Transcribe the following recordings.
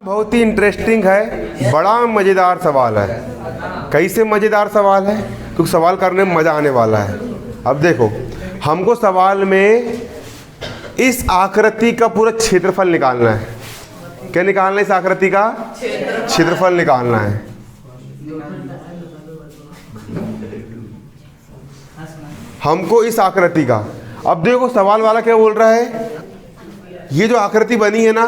बहुत ही इंटरेस्टिंग है, बड़ा मज़ेदार सवाल है। कैसे मज़ेदार सवाल है? क्योंकि सवाल करने में मज़ा आने वाला है। अब देखो, हमको सवाल में इस आकृति का पूरा क्षेत्रफल निकालना है। क्या निकालना है? इस आकृति का क्षेत्रफल निकालना है। हमको इस आकृति का, अब देखो सवाल वाला क्या बोल रहा है, ये जो आकृति बनी है ना,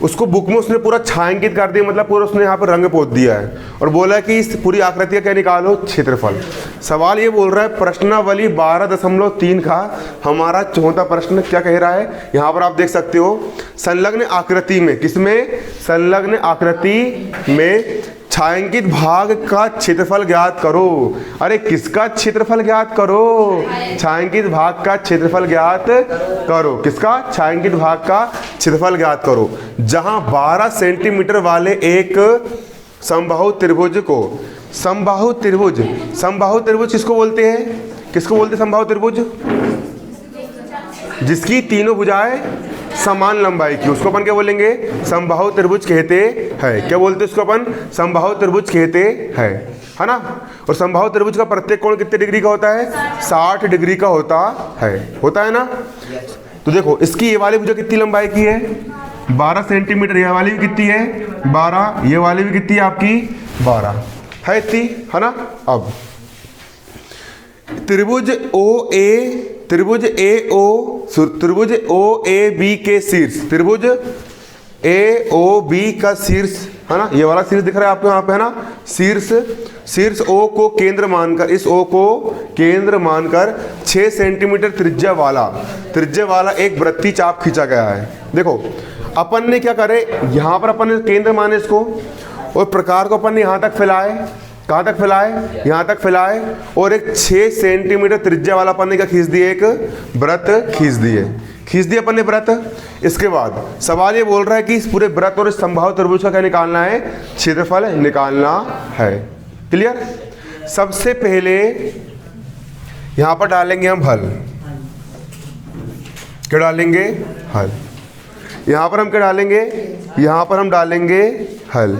उसको बुक में उसने पूरा छायांकित कर दिया, मतलब पूरा उसने यहाँ पर रंग पोत दिया है और बोला है कि इस पूरी आकृति का क्या निकालो? क्षेत्रफल। सवाल ये बोल रहा है प्रश्नावली 12.3 का हमारा चौथा प्रश्न क्या कह रहा है? यहाँ पर आप देख सकते हो, संलग्न आकृति में, किसमें? संलग्न आकृति में छायांकित भाग का क्षेत्रफल ज्ञात करो। अरे किसका क्षेत्रफल ज्ञात करो? छायांकित भाग का क्षेत्रफल ज्ञात करो। किसका? छायांकित भाग का क्षेत्रफल ज्ञात करो। जहां 12 सेंटीमीटर वाले एक समबाहु त्रिभुज को, समबाहु त्रिभुज, समबाहु त्रिभुज किसको बोलते हैं? किसको बोलते हैं समबाहु त्रिभुज? जिसकी तीनों भुजाएं समान लंबाई की, उसको अपन क्या बोलेंगे? समबाहु त्रिभुज कहते हैं। क्या बोलते हैं उसको अपन? समबाहु त्रिभुज कहते हैं, है ना। और समबाहु त्रिभुज का प्रत्येक कोण कितने डिग्री का होता है? 60 डिग्री का होता है ना। तो देखो, इसकी ये वाली भुजा कितनी लंबाई की है? 12 सेंटीमीटर। ये वाली भी कितनी है? 12। ये वाली भी कितनी है आपकी? 12 है, इतनी, है ना। अब त्रिभुज त्रिभुज ओ ए बी के शीर्ष, त्रिभुज ए ओ बी का शीर्ष, है ना। ये वाला शीर्ष दिख रहा है आपको यहाँ पे, है ना। शीर्ष ओ को केंद्र मानकर, इस ओ को केंद्र मानकर 6 सेंटीमीटर त्रिज्या वाला एक वृत्तीय चाप खींचा गया है। देखो अपन ने क्या करे, यहाँ पर अपन ने केंद्र माने इसको, और प्रकार को अपन ने यहाँ तक फैलाए। कहाँ तक फैलाए? यहाँ तक फैलाए, और एक 6 सेंटीमीटर त्रिज्या वाला अपन ने क्या खींच दिए? एक वृत्त खींच दिए अपन ने वृत्त। इसके बाद सवाल ये बोल रहा है कि इस पूरे वृत्त और इस समबाहु त्रिभुज का क्या निकालना है? क्षेत्रफल निकालना है। क्लियर? सबसे पहले यहाँ पर डालेंगे हम हल। क्या डालेंगे? हल। यहाँ पर हम क्या डालेंगे? यहाँ पर हम डालेंगे हल।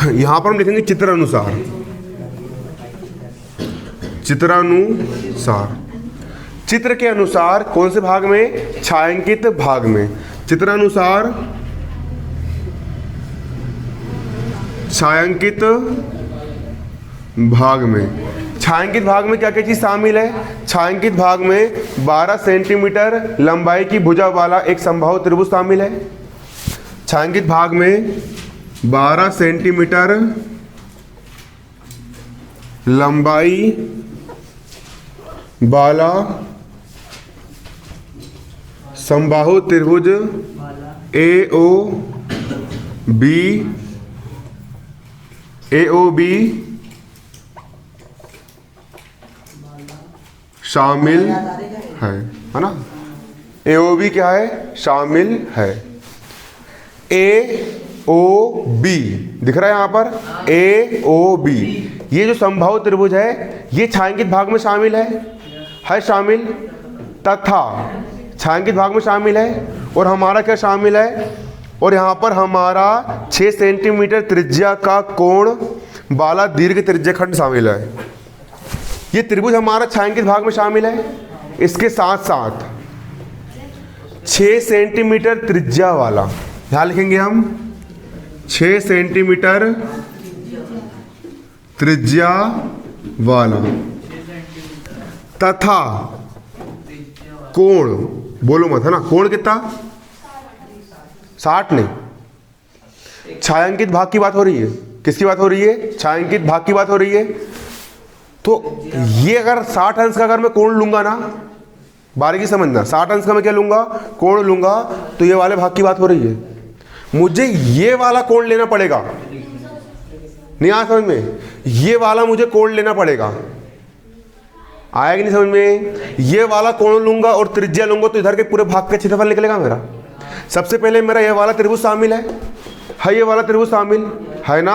यहां पर हम लिखेंगे चित्रानुसार। चित्र के अनुसार कौन से भाग में? छायांकित भाग में। चित्रानुसार छायांकित भाग में। छायांकित भाग में क्या क्या चीज शामिल है? छायांकित भाग में 12 सेंटीमीटर लंबाई की भुजा वाला एक समबाहु त्रिभुज शामिल है। छायांकित भाग में 12 सेंटीमीटर लंबाई वाला समबाहु त्रिभुज ए ओ बी शामिल है ना। ए ओ बी क्या है? शामिल है। ए ओ बी दिख रहा है यहाँ पर, ए ओ बी। ये जो समबाहु त्रिभुज है ये छायांकित भाग में शामिल है शामिल, तथा छायांकित भाग में शामिल है। और हमारा क्या शामिल है? और यहाँ पर हमारा 6 सेंटीमीटर त्रिज्या का कोण वाला दीर्घ त्रिज्यखंड शामिल है। ये त्रिभुज हमारा छायांकित भाग में शामिल है। इसके साथ साथ 6 सेंटीमीटर त्रिज्या वाला, यहाँ लिखेंगे हम 6 सेंटीमीटर त्रिज्या वाला, तथा कोण, बोलो मत, है ना। कोण कितना? 60 नहीं, छायांकित भाग की बात हो रही है। किसकी बात हो रही है? छायांकित भाग की बात हो रही है। तो ये अगर 60 अंश का अगर मैं कोण लूंगा ना, बारीकी समझना, 60 अंश का मैं क्या लूंगा? कोण लूंगा, तो ये वाले भाग की बात हो रही है। मुझे ये वाला कोण लेना पड़ेगा, नहीं आया समझ में? ये वाला मुझे कोण लेना पड़ेगा, आया कि नहीं समझ में? ये वाला कोण लूंगा और त्रिज्या लूंगा, तो इधर के पूरे भाग का क्षेत्रफल निकलेगा मेरा। सबसे पहले मेरा ये वाला त्रिभुज शामिल है ये वाला त्रिभुज शामिल। है ना,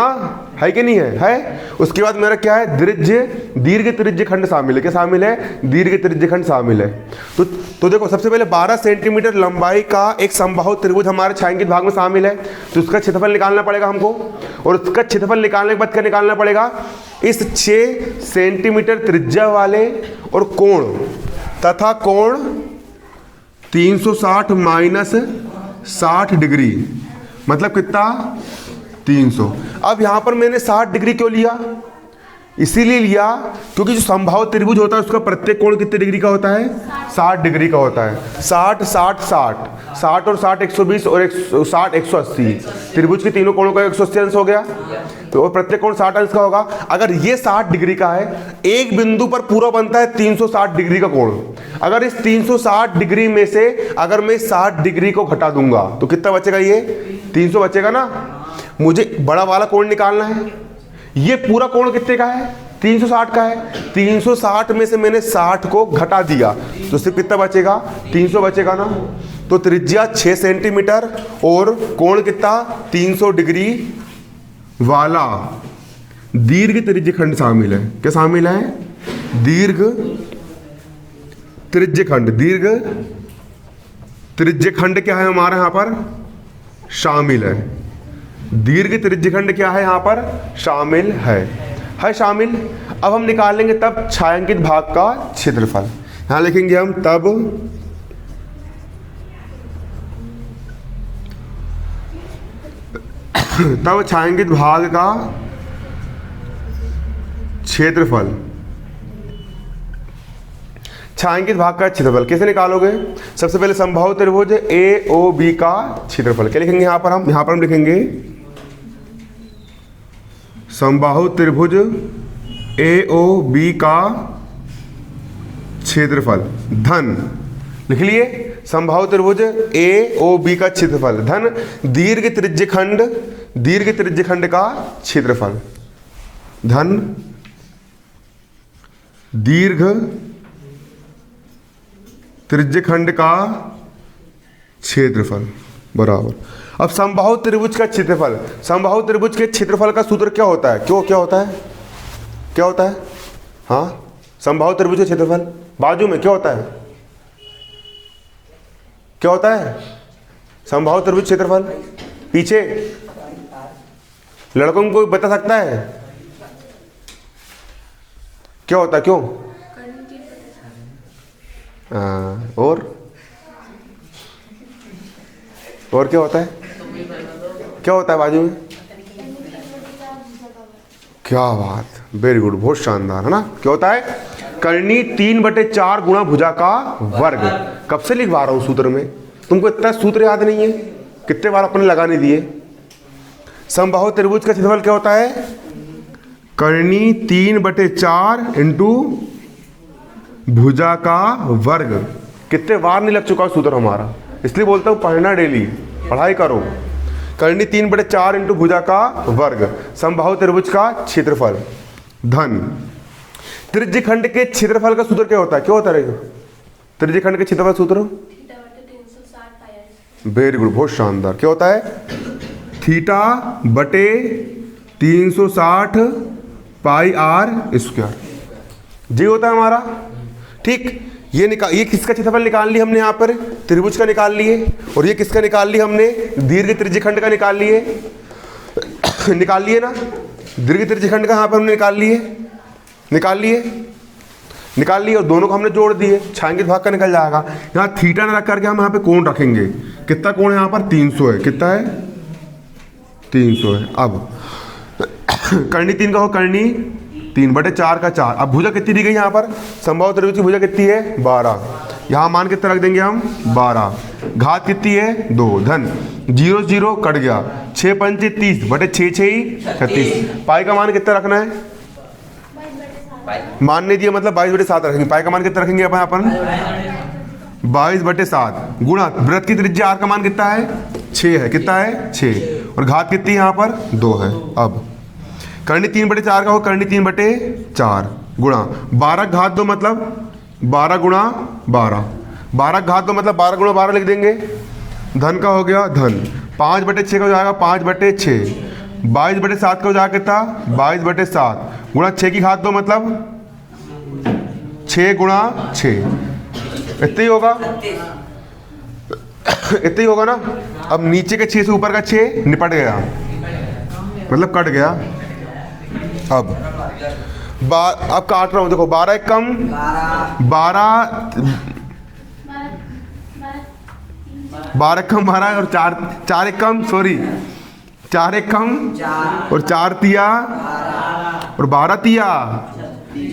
है कि नहीं है। उसके बाद मेरा क्या है, दीर्घ त्रिज्य खंड शामिल है। क्या शामिल है, दीर्घ त्रिज्य खंड शामिल है। तो देखो सबसे पहले 12 सेंटीमीटर लंबाई का एक समबाहु त्रिभुज हमारे छायांकित भाग में शामिल है, तो उसका क्षेत्रफल निकालना पड़ेगा हमको। और उसका क्षेत्रफल निकालने के बाद क्या निकालना पड़ेगा, इस 6 सेंटीमीटर त्रिज्या वाले और कोण तथा कोण 360 माइनस 60 डिग्री, मतलब कितना, 300। अब यहां पर मैंने 60 डिग्री क्यों लिया, इसीलिए लिया क्योंकि जो समबाहु त्रिभुज होता है उसका प्रत्येक कोण कितने डिग्री का होता है, 60 डिग्री का होता है। 60 60 60 60 और 60 120 और 60 180, त्रिभुज के तीनों कोणों का 180 अंश हो गया, तो प्रत्येक कोण 60 अंश का होगा। अगर ये 60 डिग्री का है, एक बिंदु पर पूरा बनता है 360 डिग्री का कोण। अगर इस 360 डिग्री में से अगर मैं 60 डिग्री को घटा दूंगा तो कितना बचेगा, ये 300 बचेगा ना। मुझे बड़ा वाला कोण निकालना है। ये पूरा कोण कितने का है, 360 का है। 360 में से मैंने 60 को घटा दिया तो सिर्फ कितना बचेगा, 300 बचेगा ना। तो त्रिज्या 6 सेंटीमीटर और कोण कितना, 300 डिग्री वाला दीर्घ त्रिज्य खंड शामिल है। क्या शामिल है, दीर्घ त्रिज्य खंड। दीर्घ त्रिज्य खंड क्या है हमारा यहां पर, शामिल है। दीर्घ त्रिज्य खंड क्या है यहां पर, शामिल है शामिल। अब हम निकालेंगे तब छायांकित भाग का क्षेत्रफल। यहां लिखेंगे हम तब छायांकित भाग का क्षेत्रफल। छायांकित भाग का क्षेत्रफल कैसे निकालोगे, सबसे पहले समबाहु त्रिभुज AOB का क्षेत्रफल। क्या लिखेंगे यहां पर हम लिखेंगे समबाहु त्रिभुज AOB का क्षेत्रफल धन, लिख लिए, समबाहु त्रिभुज AOB का क्षेत्रफल धन दीर्घ त्रिज्य खंड का क्षेत्रफल, धन दीर्घ त्रिज्य खंड का क्षेत्रफल बराबर। अब समबाहु त्रिभुज का क्षेत्रफल, समबाहु त्रिभुज के क्षेत्रफल का सूत्र क्या होता है, क्या होता है, हाँ, समबाहु त्रिभुज का क्षेत्रफल बाजू में क्या होता है, समबाहु त्रिभुज क्षेत्रफल पीछे, लड़कों को कोई बता सकता है क्या होता है, क्यों, और क्या होता है बाजू में, क्या बात, वेरी गुड, बहुत शानदार है ना। क्या होता है, कर्णी 3/4 गुणा भुजा का वर्ग। कब से लिखवा रहा हूं सूत्र में, तुमको इतना सूत्र याद नहीं है, कितने बार अपने लगाने दिए। समबाहु त्रिभुज का क्षेत्रफल क्या होता है, कर्णी 3/4 इंटू भुजा का वर्ग। कितने बार नहीं लग चुका सूत्र हमारा, इसलिए बोलता हूं पढ़ना, डेली पढ़ाई करो। कर्णी 3/4 इंटू भुजा का वर्ग, समबाहु त्रिभुज का क्षेत्रफल धन त्रिज्य खंड के क्षेत्रफल का सूत्र क्या होता है, त्रिज्य खंड के क्षेत्रफल सूत्र, वेरी गुड, बहुत शानदार। क्या होता है, थीटा बटे 360 पाई r स्क्वायर, जी होता है हमारा। ठीक, ये किसका क्षेत्रफल निकाल ली हमने, यहाँ पर त्रिभुज का निकाल लिए, और ये किसका निकाल ली हमने, दीर्घ त्रिज्य खंड का निकाल लिए ना, दीर्घ त्रिज्य खंड का यहाँ पर हमने निकाल लिए और दोनों को हमने जोड़ दिए, छायांकित भाग का निकल जाएगा। यहाँ थीटा न रख करके हम यहाँ पे कोण रखेंगे, कितना कोण है यहाँ पर, 300 है, कितना है, 300 है। अब कर्णी 3 का हो, कर्णी 3/4 का 4। अब भुजा कितनी दी गई यहाँ पर, समबाहु त्रिभुज की भुजा कितनी है, 12। यहाँ मान कितना रख देंगे हम, 12, घात कितनी है, 2, धन 0 0 कट गया, 6 5 30 बटे 6 6 36। पाई का मान कितना रखना है, मान नहीं दिया मतलब 22/7 रखेंगे। पाई का मान कितना रखेंगे अपन 22/7 गुणा वृत्त की त्रिज्या r का मान कितना है, 6 है, कितना है, 6, और घात कितनी यहाँ पर 2 है। अब कर्णी 3/4 का हो, कर्णी 3/4 गुणा 12 घात 2 मतलब 12 गुणा 12, 12 घात 2 मतलब 12 गुणा 12 लिख देंगे, धन का हो गया धन, 5/6 का हो जाएगा 5/6, 22/7 का हो जाएगा कितना? 22/7 गुणा 6 की घात 2 मतलब 6 गुणा 6, इतना ही होगा, इतना ही होगा ना। अब नीचे के 6 से ऊपर का 6 निपट गया, मतलब कट गया। अब काट रहा हूं, देखो 12 एक कम 12 कम 12 और 4 एक कम, सॉरी 4 एक कम और 4 तिया और 12 तिया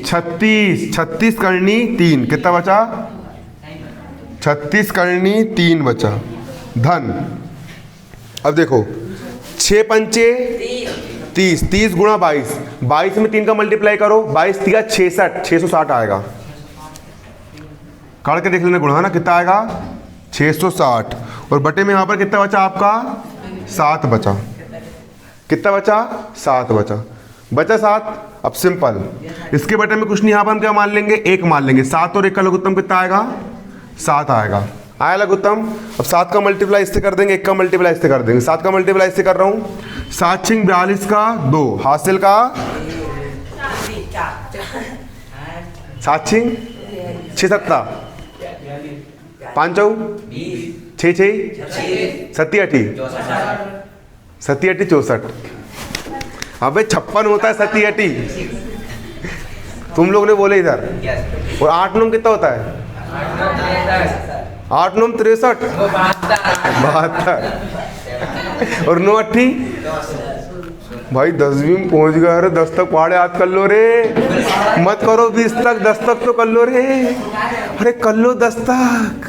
36, 36 करनी 3, कितना बचा? 36 करनी 3 बचा, धन। अब देखो 6 पंचे 30, 30 गुणा 22, 22 में 3 का मल्टीप्लाई करो, 22 तिया 66, 660 आएगा। करके देख लेना गुणा, है ना, कितना आएगा? 660। और बटे में यहाँ पर कितना बचा आपका? 7 बचा। कितना बचा? 7 बचा। बचा 7। अब सिंपल, इसके बटे में कुछ नहीं, यहाँ पर हम क्या मान लेंगे? 1 मान लेंगे। 7 और 1 का लघुत्तम कितना आएगा? 7 आएगा। आया लघुत्तम। अब 7 का मल्टीप्लाई इससे कर देंगे, 1 का मल्टीप्लाई इससे कर देंगे। 7 का मल्टीप्लाई इससे कर रहा हूँ, 7 छिंग 42 का 2, हासिल का 7 छिंग 6 7 5 चौ 6 6 सत्ती 8 सत्ती 8 64। अबे 56 होता है सत्ती 8, तुम लोग ने बोले इधर। और 8 9 कितना होता है? 8 9 63 72 और 9 8 भाई 10वीं में पहुंच गया रे। 10 तक पहाड़े याद कर लो रे, मत करो 20 तक, 10 तक तो कर लो रे। अरे कर लो 10 तक,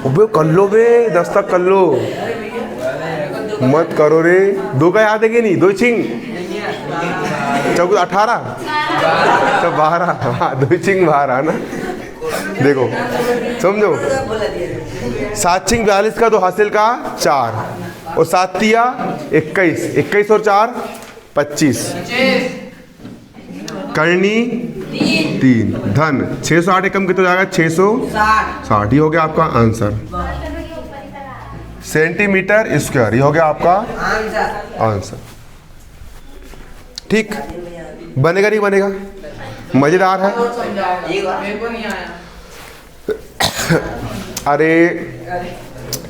अबे कर लो बे, 10 तक कर लो, मत करो रे। 2 का याद है कि नहीं? 2 छिंग 18 तो 12, हाँ 2 छिंग 12 ना। देखो समझो, 7 छिंग 42 का 2 हासिल का 4 और 7 तिया 21, 21 और 4 25 करनी 3, धन 660 एकम कितना हो जाएगा? 660 ही हो गया आपका आंसर। सेंटीमीटर स्क्वायर, ये हो गया आपका आंसर। ठीक, बनेगा नहीं बनेगा? मजेदार है। अरे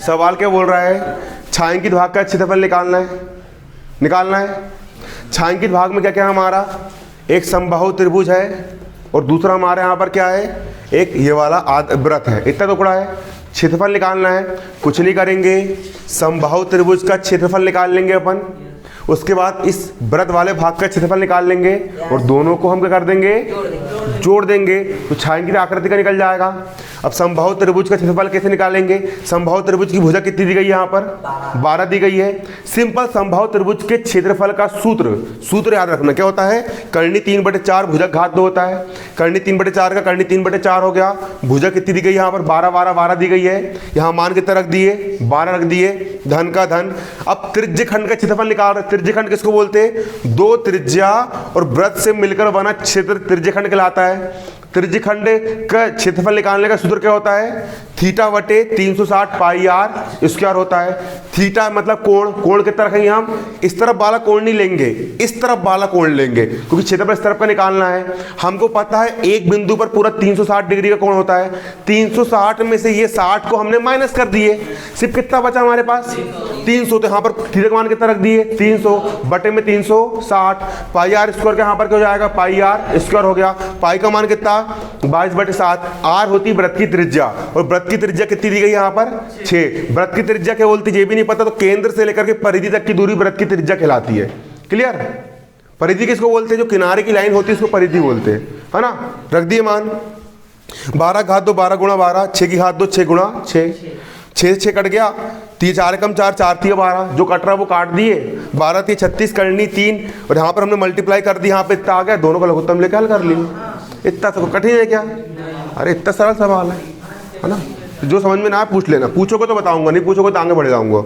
सवाल क्या बोल रहा है? छायांकित भाग का क्षेत्रफल निकालना है। छायांकित भाग में क्या क्या हमारा? एक समबाहु त्रिभुज है और दूसरा हमारे यहाँ पर क्या है? एक ये वाला वृत्त है। इतना टुकड़ा है। क्षेत्रफल निकालना है, कुछ नहीं करेंगे, समबाहु त्रिभुज का क्षेत्रफल निकाल लेंगे अपन। उसके बाद इस वृत्त वाले भाग का क्षेत्रफल निकाल लेंगे और दोनों को हम क्या कर देंगे? जोड़ देंगे, तो छायांकित आकृति का निकल जाएगा। अब समबाहु त्रिभुज का क्षेत्रफल कैसे निकालेंगे? समबाहु त्रिभुज की भुजा कितनी दी गई है? यहाँ पर 12 दी गई है। सिंपल समबाहु त्रिभुज के क्षेत्रफल का सूत्र याद रखना क्या होता है? करनी 3/4 भुजा घात 2 होता है। करनी 3/4 का करनी 3/4 हो गया। भुजा कितनी दी गई यहाँ पर? 12 12 12 दी गई है। यहाँ मान कितना रख दिए? 12 रख दिए, धन का धन। अब त्रिज्यखंड का क्षेत्रफल निकाल रहे। त्रिज्यखंड किसको बोलते हैं? 2 त्रिज्या और वृत्त से मिलकर बना क्षेत्र त्रिज्यखंड कहलाता है। त्रिज्यखंड का क्षेत्रफल निकालने का सूत्र क्या होता है? थीटा बटे 360 पाई आर स्क्वायर होता है। थीटा मतलब कोण कितना रखेंगे हम? इस तरफ वाला कोण नहीं लेंगे, इस तरफ वाला कोण लेंगे, क्योंकि क्षेत्रफल इस तरफ का निकालना है। हमको पता है एक बिंदु पर पूरा 360 डिग्री का कोण होता है। 360 में से ये 60 को हमने माइनस कर दिए, सिर्फ कितना बचा हमारे पास? 300। तो यहाँ पर थीटा का मान कितना रख दिए? 300 बटे में 360 पाई आर स्क्वायर का यहाँ पर क्या हो जाएगा? पाई आर स्क्वायर हो गया। पाई का मान कितना? 22/7। आर होती वृत्त की त्रिज्या और वृत्त की त्रिज्या कितनी दी गई यहाँ पर? 6। वृत्त की त्रिज्या क्या बोलती है ये भी नहीं पता, तो केंद्र से लेकर के परिधि तक की दूरी वृत्त की त्रिज्या कहलाती है। क्लियर? परिधि किसको बोलते हैं? जो किनारे की लाइन होती है उसको परिधि बोलते हैं, है ना। रख दिए मान। 12 घात 2 12 गुणा 12, 6 की घात 2 6 गुणा 6, 6 से 6 कट गया। 4 कम 4 4 थी 12, जो कट रहा वो काट दिए। 12 थी 36 करनी 3 और यहाँ पर हमने मल्टीप्लाई कर दी, यहाँ पे इतना आ गया, दोनों का लघुत्तम लेकर हल कर लिए। इतना तो कठिन है क्या? अरे इतना सरल सवाल है ना। जो समझ में ना आए पूछ लेना, पूछोगे तो बताऊंगा, नहीं पूछोगे तो आगे बढ़ जाऊंगा।